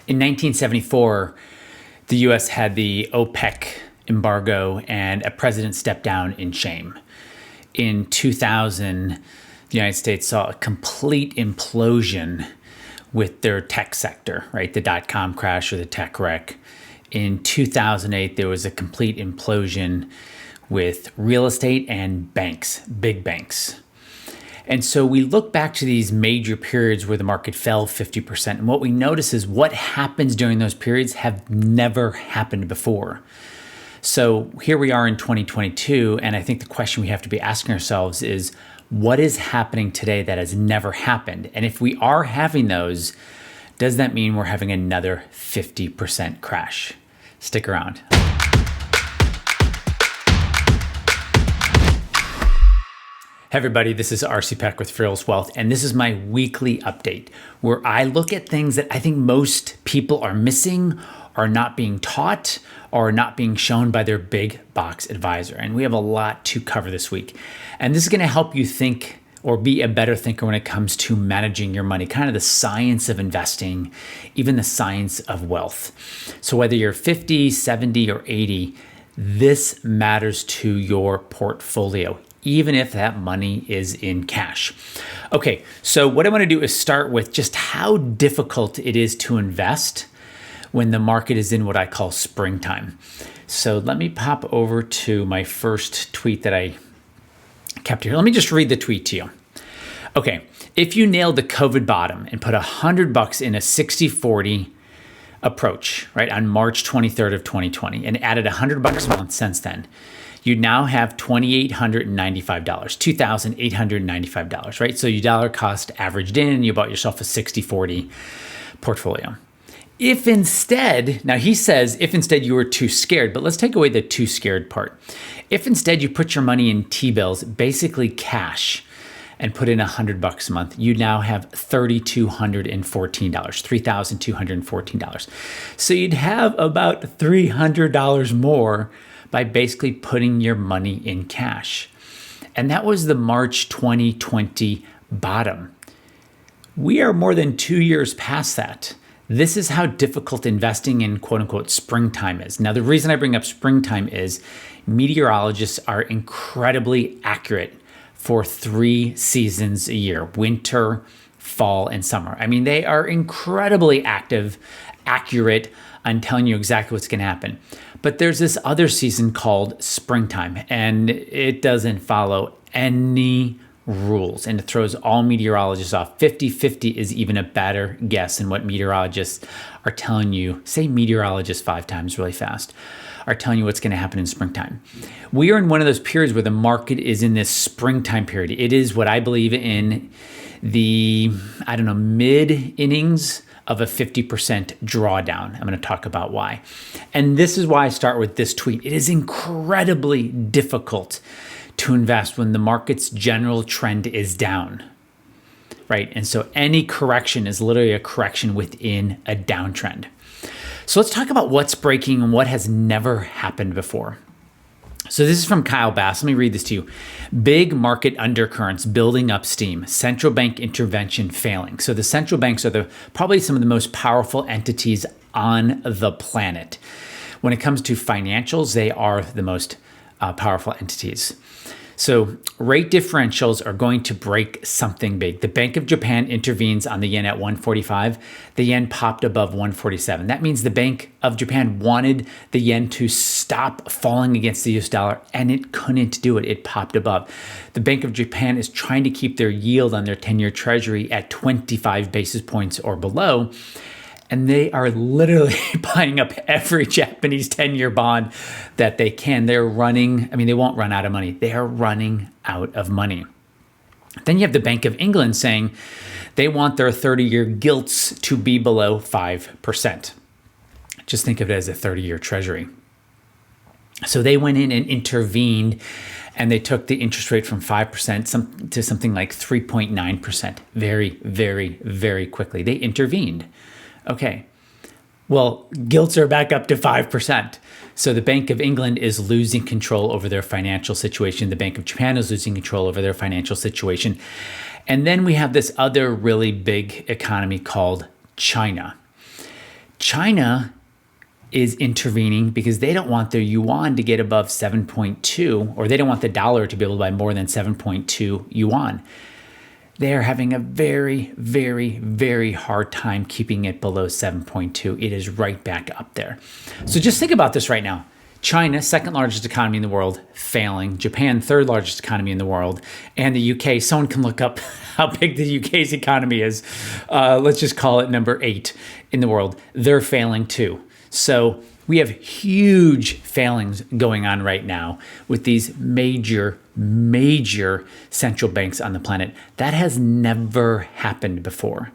In 1974, the US had the OPEC embargo and a president stepped down in shame. In 2000, the United States saw a complete implosion with their tech sector, right? The dot-com crash or the tech wreck. In 2008, there was a complete implosion with real estate and banks, big banks. And so we look back to these major periods where the market fell 50%. And what we notice is what happens during those periods have never happened before. So here we are in 2022. And I think the question we have to be asking ourselves is, what is happening today that has never happened? And if we are having those, does that mean we're having another 50% crash? Stick around. Hey everybody, this is RC Peck with Fearless Wealth, and this is my weekly update where I look at things that I think most people are missing, are not being taught, or not being shown by their big box advisor. And we have a lot to cover this week. And this is gonna help you think or be a better thinker when it comes to managing your money, kind of the science of investing, even the science of wealth. So whether you're 50, 70, or 80, this matters to your portfolio, even if that money is in cash. Okay, so what I wanna do is start with just how difficult it is to invest when the market is in what I call springtime. So let me pop over to my first tweet that I kept here. Let me just read the tweet to you. Okay, if you nailed the COVID bottom and put $100 in a 60-40 approach, right, on March 23rd of 2020 and added $100 a month since then, you now have $2,895, $2,895, right? So your dollar cost averaged in, you bought yourself a 60-40 portfolio. If instead, now he says, if instead you were too scared, but let's take away the too scared part. If instead you put your money in T-bills, basically cash, and put in $100 a month, you now have $3,214, $3,214. So you'd have about $300 more by basically putting your money in cash. And that was the March 2020 bottom. We are more than 2 years past that. This is how difficult investing in quote unquote springtime is. Now, the reason I bring up springtime is meteorologists are incredibly accurate for 3 seasons a year: winter, fall, and summer. I mean, they are incredibly accurate on telling you exactly what's going to happen. But there's this other season called springtime, and it doesn't follow any rules, and it throws all meteorologists off. 50-50 is even a better guess than what meteorologists are telling you. Say meteorologists 5 times really fast, are telling you what's going to happen in springtime. We are in one of those periods where the market is in this springtime period. It is what I believe in the, mid innings of a 50% drawdown. I'm going to talk about why. And this is why I start with this tweet. It is incredibly difficult to invest when the market's general trend is down, right? And so any correction is literally a correction within a downtrend. So let's talk about what's breaking and what has never happened before. So this is from Kyle Bass. Let me read this to you. Big market undercurrents building up steam. Central bank intervention failing. So the central banks are probably some of the most powerful entities on the planet. When it comes to financials, they are the most powerful entities. So rate differentials are going to break something big. The Bank of Japan intervenes on the yen at 145. The yen popped above 147. That means the Bank of Japan wanted the yen to stop falling against the US dollar, and it couldn't do it. It popped above. The Bank of Japan is trying to keep their yield on their 10-year treasury at 25 basis points or below. And they are literally buying up every Japanese 10-year bond that they can. They're running, they won't run out of money. They are running out of money. Then you have the Bank of England saying they want their 30-year gilts to be below 5%. Just think of it as a 30-year treasury. So they went in and intervened, and they took the interest rate from 5% to something like 3.9% very, very, very quickly. They intervened. Okay, well, gilts are back up to 5%. So the Bank of England is losing control over their financial situation. The Bank of Japan is losing control over their financial situation. And then we have this other really big economy called China. China is intervening because they don't want their yuan to get above 7.2, or they don't want the dollar to be able to buy more than 7.2 yuan. They are having a very, very, very hard time keeping it below 7.2. It is right back up there. So just think about this right now. China, second largest economy in the world, failing. Japan, third largest economy in the world. And the UK, someone can look up how big the UK's economy is. Let's just call it number 8 in the world. They're failing too. So we have huge failings going on right now with these major central banks on the planet. That has never happened before.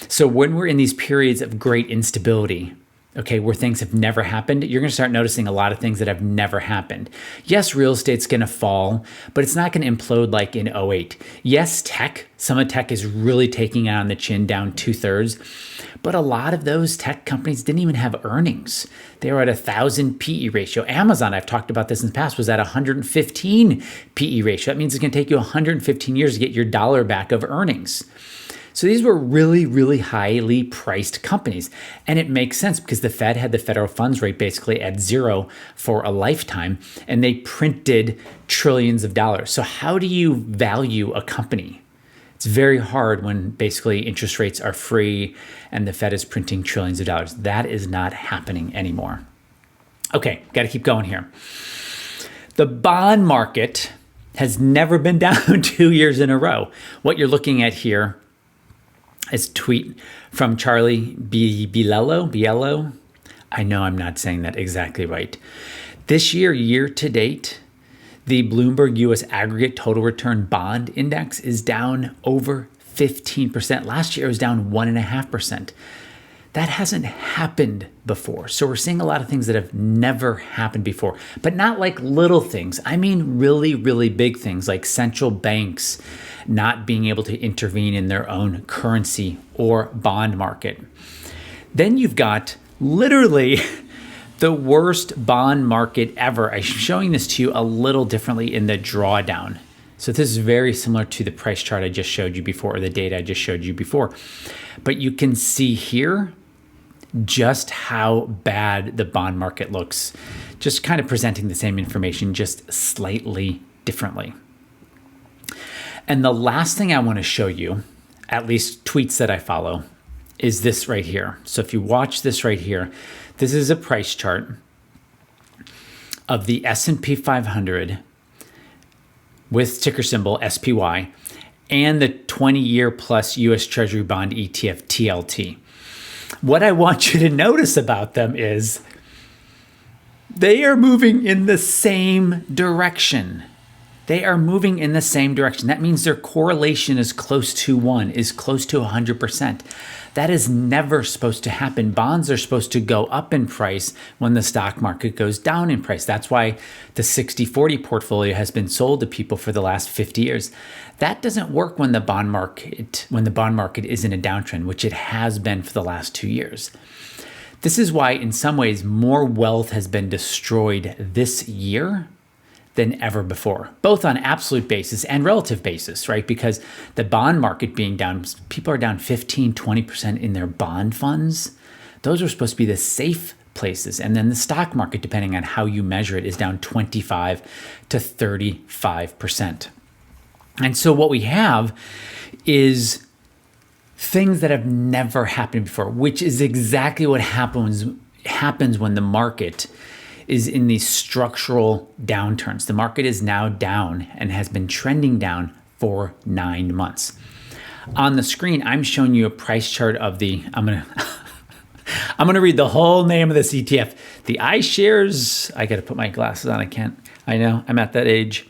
So when we're in these periods of great instability, okay, where things have never happened, you're going to start noticing a lot of things that have never happened. Yes, real estate's going to fall, but it's not going to implode like in '08. Yes, some of tech is really taking it on the chin, down 2/3. But a lot of those tech companies didn't even have earnings. They were at 1,000 PE ratio. Amazon, I've talked about this in the past, was at 115 PE ratio. That means it's going to take you 115 years to get your dollar back of earnings. So these were really, really highly priced companies. And it makes sense because the Fed had the federal funds rate basically at 0 for a lifetime, and they printed trillions of dollars. So how do you value a company? It's very hard when basically interest rates are free and the Fed is printing trillions of dollars. That is not happening anymore. Okay, got to keep going here. The bond market has never been down 2 years in a row. What you're looking at here is a tweet from Charlie Biello. I know I'm not saying that exactly right. This year to date, the Bloomberg U.S. Aggregate Total Return Bond Index is down over 15%. Last year, it was down 1.5%. That hasn't happened before. So we're seeing a lot of things that have never happened before, but not like little things. I mean really, really big things like central banks not being able to intervene in their own currency or bond market. Then you've got literally the worst bond market ever. I'm showing this to you a little differently in the drawdown. So this is very similar to the price chart I just showed you before, or the data I just showed you before. But you can see here just how bad the bond market looks. Just kind of presenting the same information, just slightly differently. And the last thing I want to show you, at least tweets that I follow, is this right here. So if you watch this right here, this is a price chart of the S&P 500 with ticker symbol SPY and the 20-year plus U.S. Treasury bond ETF TLT. What I want you to notice about them is they are moving in the same direction. They are moving in the same direction. That means their correlation is close to 1, is close to 100%. That is never supposed to happen. Bonds are supposed to go up in price when the stock market goes down in price. That's why the 60-40 portfolio has been sold to people for the last 50 years. That doesn't work when the bond market is in a downtrend, which it has been for the last 2 years. This is why, in some ways, more wealth has been destroyed this year than ever before, both on absolute basis and relative basis, right? Because the bond market being down, people are down 15, 20% in their bond funds. Those are supposed to be the safe places. And then the stock market, depending on how you measure it, is down 25 to 35%. And so what we have is things that have never happened before, which is exactly what happens when the market is in these structural downturns. The market is now down and has been trending down for 9 months. On the screen, I'm showing you a price chart of I'm gonna read the whole name of this ETF. The iShares, I gotta put my glasses on, I know, I'm at that age.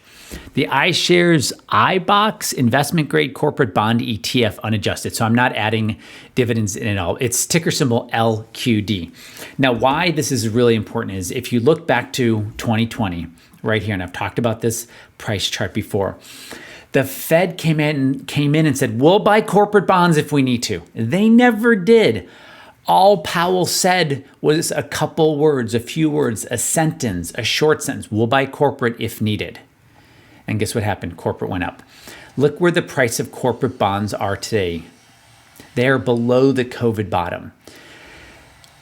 The iShares iBox investment grade corporate bond ETF unadjusted. So I'm not adding dividends in at all. It's ticker symbol LQD. Now, why this is really important is if you look back to 2020 right here, and I've talked about this price chart before, the Fed came in and said, we'll buy corporate bonds if we need to. They never did. All Powell said was a couple words, a few words, a sentence, a short sentence. We'll buy corporate if needed. And guess what happened? Corporate went up. Look where the price of corporate bonds are today. They are below the COVID bottom.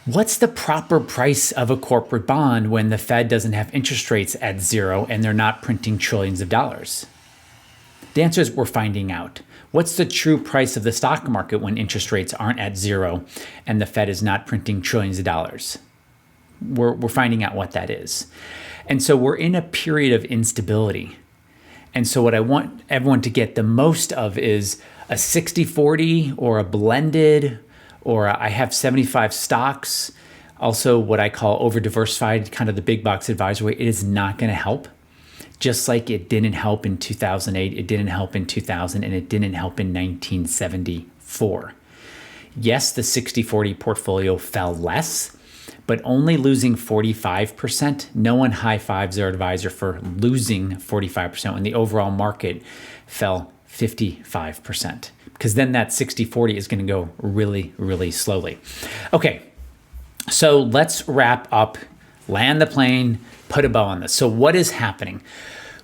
What's the proper price of a corporate bond when the Fed doesn't have interest rates at zero and they're not printing trillions of dollars? The answer is we're finding out. What's the true price of the stock market when interest rates aren't at zero and the Fed is not printing trillions of dollars? We're finding out what that is. And so we're in a period of instability. And so what I want everyone to get the most of is a 60-40 or a blended, or I have 75 stocks, also what I call over-diversified, kind of the big box advisor way. It is not going to help. Just like it didn't help in 2008, it didn't help in 2000, and it didn't help in 1974. Yes, the 60-40 portfolio fell less, but only losing 45%. No one high-fives their advisor for losing 45% when the overall market fell 55%. Because then that 60-40 is going to go really, really slowly. Okay, so let's wrap up, land the plane, put a bow on this. So what is happening?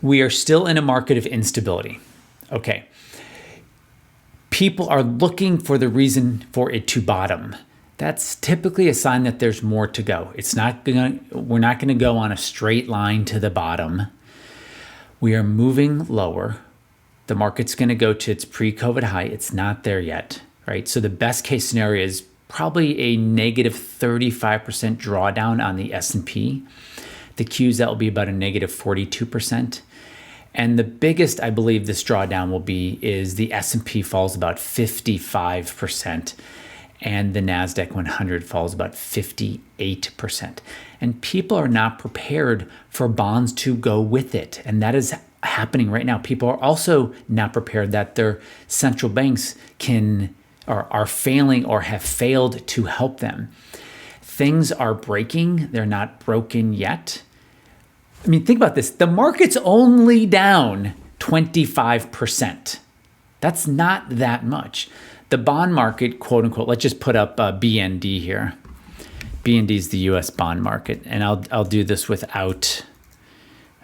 We are still in a market of instability. Okay. People are looking for the reason for it to bottom. That's typically a sign that there's more to go. We're not going to go on a straight line to the bottom. We are moving lower. The market's going to go to its pre-COVID high. It's not there yet, right? So the best case scenario is probably a negative 35% drawdown on the S&P. The Qs, that will be about a negative 42%. And the biggest, I believe, this drawdown will be is the S&P falls about 55%. And the NASDAQ 100 falls about 58%. And people are not prepared for bonds to go with it. And that is happening right now. People are also not prepared that their central banks are failing or have failed to help them. Things are breaking. They're not broken yet. I mean, think about this. The market's only down 25%. That's not that much. The bond market, quote unquote, let's just put up BND here. BND is the US bond market. And I'll do this without,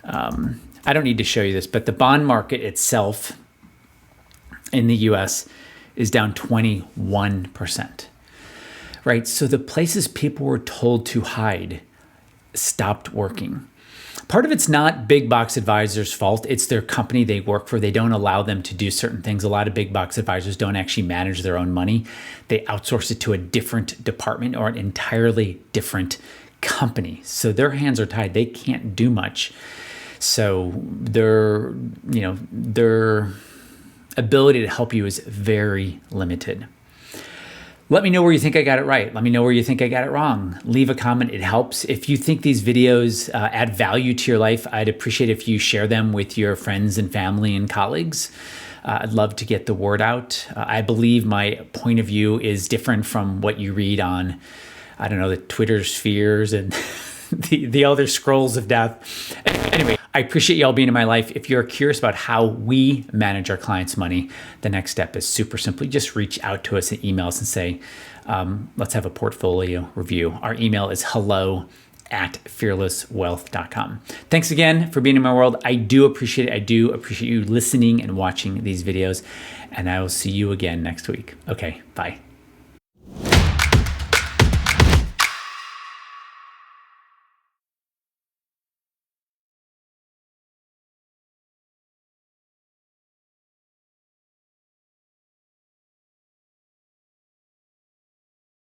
I don't need to show you this, but the bond market itself in the US is down 21%, right? So the places people were told to hide stopped working. Part of it's not big box advisors' fault. It's their company they work for. They don't allow them to do certain things. A lot of big box advisors don't actually manage their own money. They outsource it to a different department or an entirely different company. So their hands are tied. They can't do much. So their ability to help you is very limited. Let me know where you think I got it right. Let me know where you think I got it wrong. Leave a comment. It helps. If you think these videos add value to your life, I'd appreciate if you share them with your friends and family and colleagues. I'd love to get the word out. I believe my point of view is different from what you read on, I don't know, the Twitter spheres and the other scrolls of death. Anyway, I appreciate y'all being in my life. If you're curious about how we manage our clients' money, the next step is super simply just reach out to us and email us and say, let's have a portfolio review. Our email is hello@fearlesswealth.com. Thanks again for being in my world. I do appreciate it. I do appreciate you listening and watching these videos, and I will see you again next week. Okay, bye.